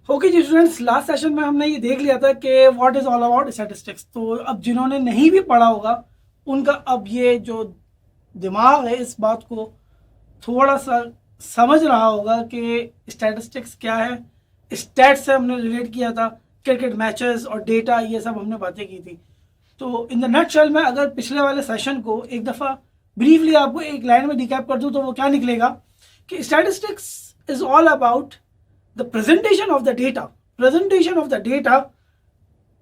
Okay जी students, last session में हमने ये देख लिया था कि what is all about statistics. तो अब जिन्होंने नहीं भी पढ़ा होगा उनका अब ये जो दिमाग है इस बात को थोड़ा सा समझ रहा होगा कि स्टैटिस्टिक्स क्या है। स्टैट्स से हमने रिलेट किया था, क्रिकेट मैचेस और डेटा, ये सब हमने बातें की थी। तो इन द नटशेल में अगर पिछले वाले सेशन को एक दफ़ा ब्रीफली आपको एक लाइन में डिकैप कर दूँ तो वो क्या निकलेगा कि statistics is all about the presentation of the data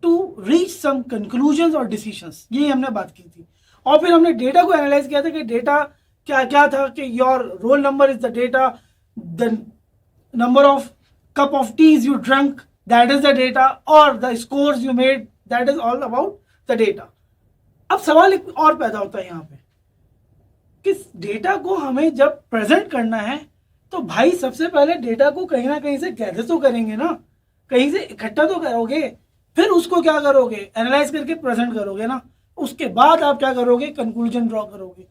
to reach some conclusions or decisions। ये हमने बात की थी। और फिर हमने डेटा को एनालाइज किया था कि डेटा क्या क्या था, कि your roll number is the data, the number of cup of teas you drunk that is the data, और the scores you made that is all about the data. अब सवाल एक और पैदा होता है यहाँ पे कि डेटा को हमें जब प्रेजेंट करना है तो भाई सबसे पहले डेटा को कहीं ना कहीं से गैदर तो करेंगे ना, कहीं से इकट्ठा तो करोगे, फिर उसको क्या करोगे, एनालाइज करके प्रेजेंट करोगे ना, उसके बाद आप क्या करोगे, कंक्लूजन ड्रॉ करोगे।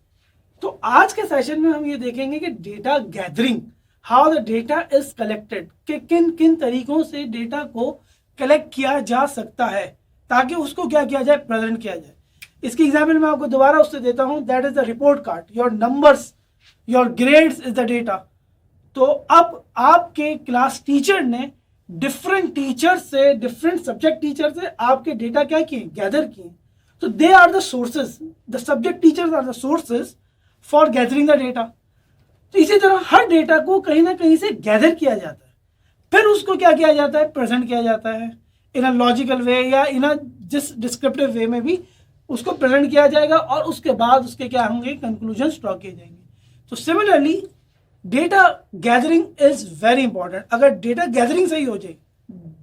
तो आज के सेशन में हम ये देखेंगे कि data gathering, how the data is collected, कि किन किन तरीकों से डेटा को कलेक्ट किया जा सकता है ताकि उसको क्या किया जाए, प्रेजेंट किया जाए। इसकी एग्जाम्पल मैं आपको दोबारा उससे देता हूँ, that is the report card, your numbers, your grades is the data. तो अब आपके क्लास टीचर ने डिफरेंट टीचर से, डिफरेंट सब्जेक्ट टीचर से आपके डेटा क्या किए, गैदर किए। तो they are the sources, the subject teachers are the sources for gathering the data. तो इसी तरह हर डेटा को कहीं ना कहीं से गैदर किया जाता है, फिर उसको क्या किया जाता है, प्रेजेंट किया जाता है इन अ लॉजिकल वे या इन अ जिस डिस्क्रिप्टिव वे में भी उसको प्रेजेंट किया जाएगा, और उसके बाद उसके क्या होंगे, कंक्लूजन ड्रॉ किए जाएंगे। तो similarly data gathering is very important. अगर डेटा गैदरिंग सही हो जाए,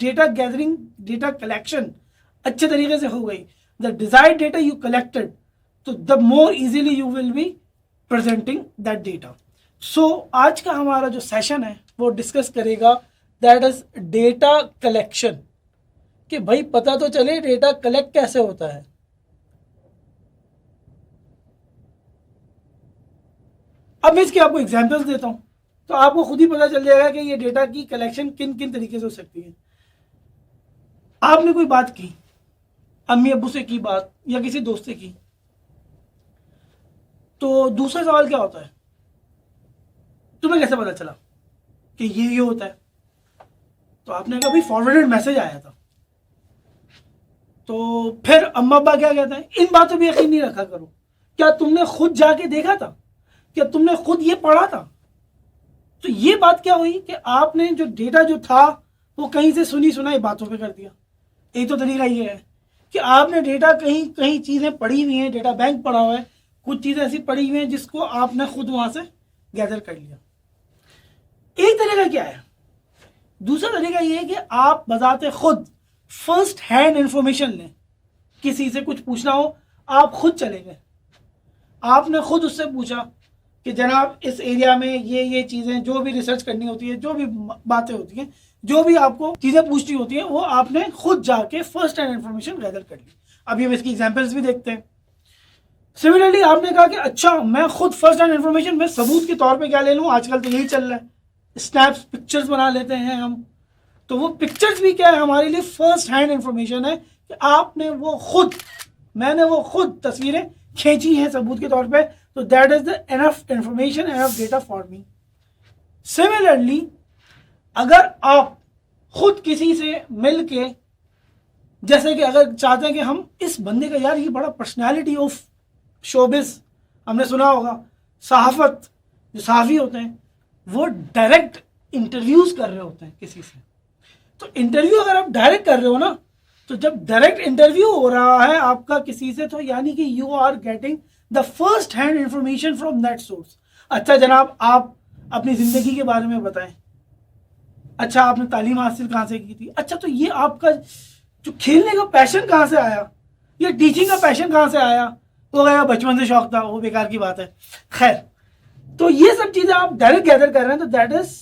डेटा गैदरिंग, डेटा कलेक्शन अच्छे तरीके से हो गई, the desired data you collected, तो the more easily you will be presenting that data. So आज का हमारा जो सेशन है वो डिस्कस करेगा दैट इज डेटा कलेक्शन, कि भाई पता तो चले डेटा कलेक्ट कैसे होता है। अब मैं इसके आपको एग्जाम्पल्स देता हूं तो आपको खुद ही पता चल जाएगा कि ये डेटा की कलेक्शन किन किन तरीके से हो सकती है। आपने कोई बात की, अम्मी अब्बू से की बात या किसी दोस्त से की, तो दूसरा सवाल क्या होता है, तुम्हें कैसे पता चला कि ये होता है? तो आपने कहा भाई फॉरवर्डेड मैसेज आया था। तो फिर अम्मा अब्बा क्या कहते हैं, इन बातों पर यकीन नहीं रखा करो, क्या तुमने खुद जाके देखा था, क्या तुमने खुद ये पढ़ा था? तो ये बात क्या हुई कि आपने जो डेटा जो था वो कहीं से सुनी सुनाई बातों पे कर दिया। एक तो तरीका ये है कि आपने डेटा कहीं कहीं चीज़ें पढ़ी हुई हैं, डेटा बैंक पढ़ा हुआ है, कुछ चीज़ें ऐसी पढ़ी हुई हैं जिसको आपने खुद वहां से गैदर कर लिया। एक तरीका क्या है। दूसरा तरीका ये है कि आप बजाते खुद फर्स्ट हैंड इंफॉर्मेशन लें, किसी से कुछ पूछना हो आप खुद चले गए, आपने खुद उससे पूछा कि जनाब इस एरिया में ये चीज़ें, जो भी रिसर्च करनी होती है, जो भी बातें होती हैं, जो भी आपको चीज़ें पूछनी होती हैं, वो आपने खुद जाके फर्स्ट हैंड इंफॉर्मेशन गैदर कर ली। अभी हम इसकी एग्जांपल्स भी देखते हैं। सिमिलरली आपने कहा कि अच्छा मैं खुद फर्स्ट हैंड इंफॉर्मेशन में सबूत के तौर पे क्या ले लूँ, आजकल तो यही चल रहा है, स्नैप्स, पिक्चर्स बना लेते हैं हम। तो वो पिक्चर्स भी क्या है, हमारे लिए फर्स्ट हैंड इंफॉर्मेशन है कि आपने वो खुद, मैंने वो खुद तस्वीरें खींची हैं सबूत के तौर पे, तो that is the enough information, enough data for me. Similarly अगर आप खुद किसी से मिल के, जैसे कि अगर चाहते हैं कि हम इस बंदे का, यार ये बड़ा पर्सनैलिटी ऑफ शोबिस, हमने सुना होगा, सहाफत, जो सहाफ़ी होते हैं वो डायरेक्ट इंटरव्यूज कर रहे होते हैं किसी से। तो इंटरव्यू अगर आप डायरेक्ट कर रहे हो ना, तो जब डायरेक्ट इंटरव्यू हो रहा है आपका किसी से, तो यानी कि you are getting the first hand information from that source. अच्छा जनाब आप अपनी ज़िंदगी के बारे में बताएं, अच्छा आपने तालीम हासिल कहाँ से की थी, अच्छा तो ये आपका जो खेलने का पैशन कहाँ से आया, ये टीचिंग का पैशन कहाँ से आया, वो गया बचपन से शौक था, वो बेकार की बात है। खैर, तो ये सब चीज़ें आप डायरेक्ट गैदर कर रहे हैं, तो that is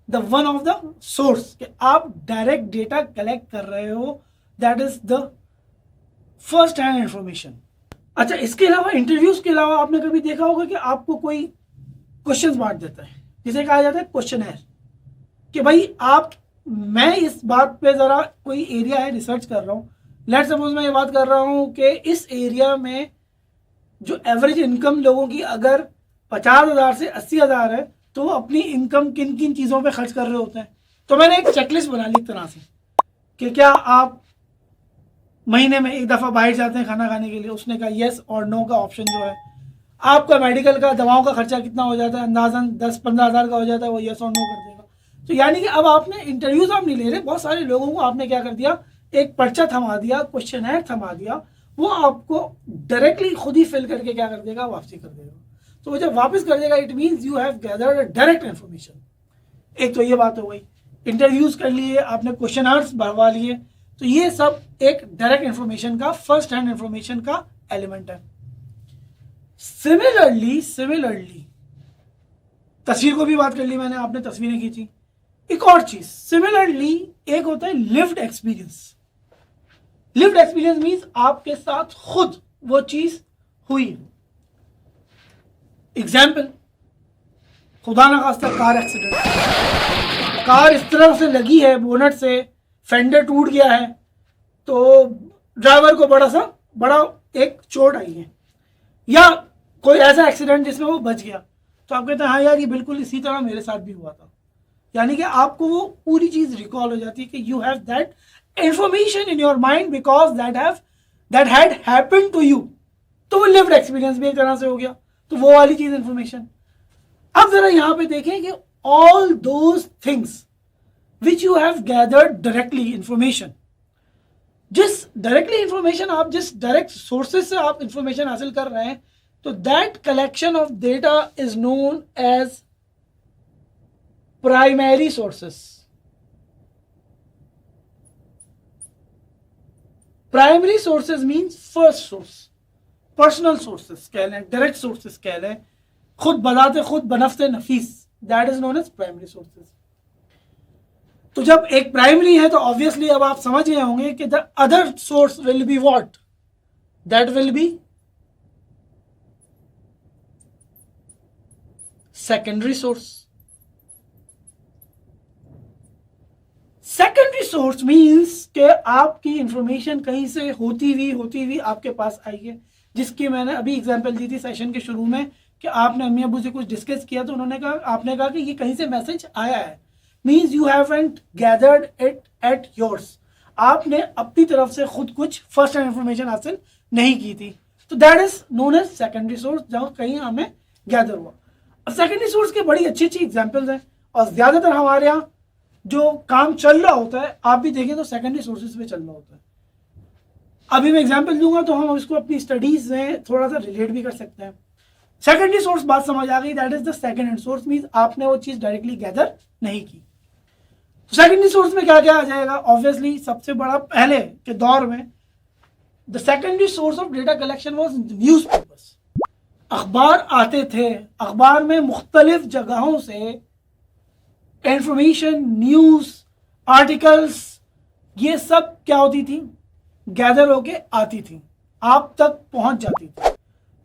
the one of the source, कि आप डायरेक्ट डेटा कलेक्ट कर रहे हो, that is the first hand information. अच्छा इसके अलावा, इंटरव्यूज के अलावा आपने कभी देखा होगा कि आपको कोई क्वेश्चंस बांट देता है, जिसे कहा जाता है क्वेश्चनर, कि भाई आप मैं इस बात पे ज़रा कोई एरिया है रिसर्च कर रहा हूँ, लेट सपोज मैं ये बात कर रहा हूँ कि इस एरिया में जो एवरेज इनकम लोगों की अगर 50,000 से 80,000 है, तो वो अपनी इनकम किन किन चीज़ों पे खर्च कर रहे होते हैं। तो मैंने एक चेकलिस्ट बना ली एक तरह से कि क्या आप महीने में एक दफ़ा बाहर जाते हैं खाना खाने के लिए। उसने कहा येस और नो का ऑप्शन जो है। आपका मेडिकल का दवाओं का खर्चा कितना हो जाता है, अंदाजन 10-15,000 का हो जाता है, वो येस और नो कर देगा। तो यानी कि अब आपने इंटरव्यूज आप नहीं ले रहे, बहुत सारे लोगों को आपने क्या कर दिया, एक पर्चा थमा दिया, क्वेश्चनर थमा दिया, वो आपको डायरेक्टली खुद ही फिल करके क्या कर देगा, वापसी कर देगा। तो वो जब वापस कर देगा, it means you have gathered direct information. एक तो ये बात हो गई, इंटरव्यूज कर लिए आपने, क्वेश्चनर्स भरवा लिए, तो ये सब एक डायरेक्ट इन्फॉर्मेशन का, फर्स्ट हैंड इन्फॉर्मेशन का एलिमेंट है। सिमिलरली तस्वीर को भी बात कर ली मैंने, आपने तस्वीरें खींची। एक और चीज सिमिलरली एक होता है lived experience. Lived experience means आपके साथ खुद वो चीज हुई। एग्जाम्पल, खुदा ना खास्ता कार एक्सीडेंट, कार इस तरह से लगी है बोनट से, फेंडर टूट गया है, तो ड्राइवर को बड़ा एक चोट आई है, या कोई ऐसा एक्सीडेंट जिसमें वो बच गया। तो आप कहते हैं हाँ यार ये बिल्कुल इसी तरह मेरे साथ भी हुआ था। यानी कि आपको वो पूरी चीज रिकॉल हो जाती है कि you have that information in your mind because that had happened to you. तो वो लिव्ड एक्सपीरियंस भी एक तरह से हो गया, तो वो वाली चीज इंफॉर्मेशन। अब जरा यहां पे देखें कि all those things which you have gathered directly information, जिस डायरेक्टली इंफॉर्मेशन आप, जिस डायरेक्ट सोर्सेज से आप इंफॉर्मेशन हासिल कर रहे हैं, तो that collection of data is known as primary sources. Primary sources means first source, personal sources कह लें, डायरेक्ट सोर्सेज कह लें, खुद बजाते खुद बनफ्ते नफीस, that is known as primary sources. तो जब एक प्राइमरी है तो ऑब्वियसली अब आप समझ गए होंगे कि the other source will be what, that will be secondary source. Secondary source means कि आपकी इंफॉर्मेशन कहीं से होती हुई आपके पास आई है, जिसकी मैंने अभी एग्जांपल दी थी सेशन के शुरू में कि आपने अम्मी अबू से कुछ डिस्कस किया, तो उन्होंने कहा, आपने कहा कि ये कहीं से मैसेज आया है, means you haven't gathered it at yours. आपने अपनी तरफ से खुद कुछ फर्स्ट हैंड इंफॉर्मेशन हासिल नहीं की थी, तो that is known as secondary source, जहां कहीं हमें गैदर हुआ। अब सेकेंडरी सोर्स के बड़ी अच्छी एग्जाम्पल्स हैं, और ज्यादातर हमारे यहाँ जो काम चल रहा होता है, आप भी देखें तो सेकेंडरी सोर्सेज पे चल रहा होता है। अभी मैं एग्जाम्पल दूंगा तो हम इसको अपनी स्टडीज में थोड़ा सा रिलेट भी कर सकते हैं। सेकेंडरी सोर्स बात समझ आ गई, that is the second hand source, means आपने वो चीज डायरेक्टली गैदर नहीं की। तो सेकेंडरी सोर्स में क्या क्या आ जाएगा, ऑब्वियसली सबसे बड़ा पहले के दौर में the secondary source of data collection was news papers. अखबार आते थे, अखबार में मुख्तलिफ जगहों से इंफॉर्मेशन, न्यूज, आर्टिकल्स, ये सब क्या होती थी, गैदर होके आती थी, आप तक पहुंच जाती थी।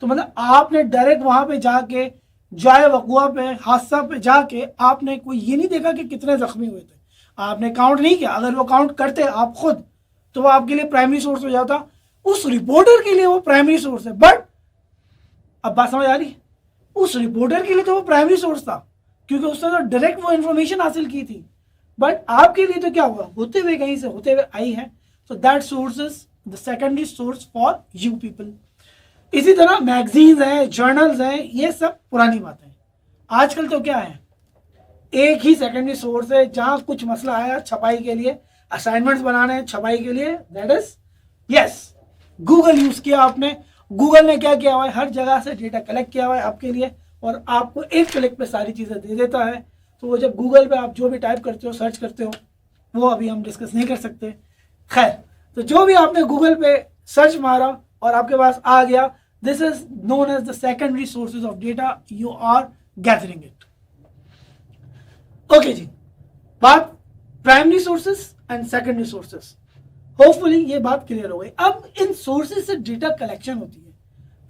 तो मतलब आपने डायरेक्ट वहां पे जाके, जाए वकुआ पे, हादसा पे जाके आपने कोई ये नहीं देखा कि कितने जख्मी हुए थे, आपने काउंट नहीं किया। अगर वो काउंट करते आप खुद, तो वो आपके लिए प्राइमरी सोर्स हो जाता, उस रिपोर्टर के लिए वो प्राइमरी सोर्स है। बट अब बात समझ आ रही, उस रिपोर्टर के लिए तो वो प्राइमरी सोर्स था, क्योंकि उसने तो डायरेक्ट वो इंफॉर्मेशन हासिल की थी। बट आपके लिए तो क्या हुआ, होते हुए कहीं से होते हुए आई है, तो that source is the secondary source for you people. इसी तरह मैगजीन्स हैं, जर्नल्स हैं, ये सब पुरानी बातें हैं। आजकल तो क्या है, एक ही सेकेंडरी सोर्स है, जहां कुछ मसला आया छपाई के लिए, असाइनमेंट्स बनाने हैं छपाई के लिए, that is yes Google use किया आपने। गूगल ने क्या किया हुआ है, हर जगह से डेटा कलेक्ट किया हुआ है आपके लिए, और आपको एक क्लिक पे सारी चीज़ें दे देता है। तो वो जब गूगल पे आप जो भी टाइप करते हो, सर्च करते हो, वो अभी हम डिस्कस नहीं कर सकते। खैर, तो जो भी आपने गूगल पे सर्च मारा और आपके पास आ गया, this is known as the secondary sources of data, you are gathering it. Okay जी, बात primary sources and secondary sources, hopefully ये बात क्लियर हो गई। अब इन सोर्सेज से डेटा कलेक्शन होती है,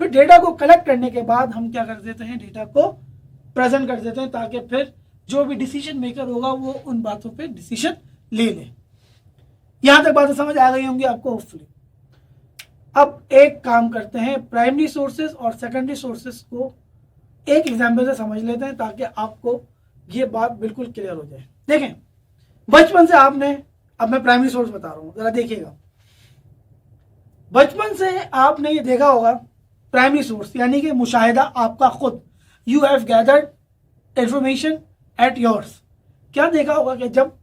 फिर डेटा को कलेक्ट करने के बाद हम क्या कर देते हैं, डेटा को प्रेजेंट कर देते हैं, ताकि फिर जो भी डिसीजन मेकर होगा वो उन बातों पे डिसीजन ले लें। यहां तक बातें समझ आ गई होंगी आपको होपफुली। अब एक काम करते हैं, प्राइमरी सोर्सेज और सेकेंडरी सोर्सेज को एक एग्जाम्पल से समझ लेते हैं ताकि आपको ये बात बिल्कुल क्लियर हो जाए। देखें, बचपन से आपने, अब मैं प्राइमरी सोर्स बता रहा हूं, जरा देखिएगा। बचपन से आपने ये देखा होगा, प्राइमरी सोर्स यानी कि मुशाहिदा आपका खुद, you have gathered information at yours. क्या देखा होगा कि जब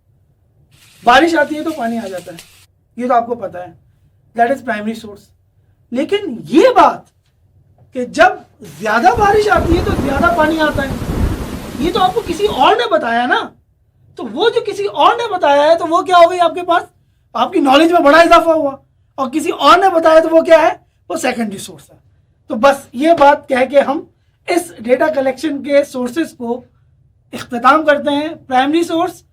बारिश आती है तो पानी आ जाता है, ये तो आपको पता है, दैट इज प्राइमरी सोर्स। लेकिन ये बात कि जब ज्यादा बारिश आती है तो ज्यादा पानी आता है, ये तो आपको किसी और ने बताया ना। तो वो जो किसी और ने बताया है तो वो क्या हो गई आपके पास, आपकी नॉलेज में बड़ा इजाफा हुआ। और किसी और ने बताया तो वो क्या है, वो सेकेंडरी सोर्स है। तो बस ये बात कह के हम इस डेटा कलेक्शन के सोर्सेज को इख्तिताम करते हैं। प्राइमरी सोर्स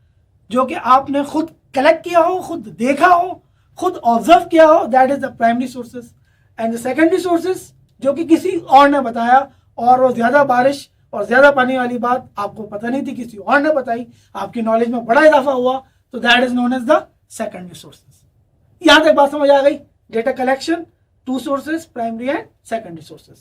जो कि आपने खुद कलेक्ट किया हो, खुद देखा हो, खुद ऑब्जर्व किया हो, that is the primary sources. And the secondary sources जो कि किसी और ने बताया, और वो ज्यादा बारिश और ज्यादा पानी वाली बात आपको पता नहीं थी, किसी और ने बताई, आपकी नॉलेज में बड़ा इजाफा हुआ, तो that is known as the secondary sources. यहां तक बात समझ आ गई। Data collection, two sources, primary and secondary sources.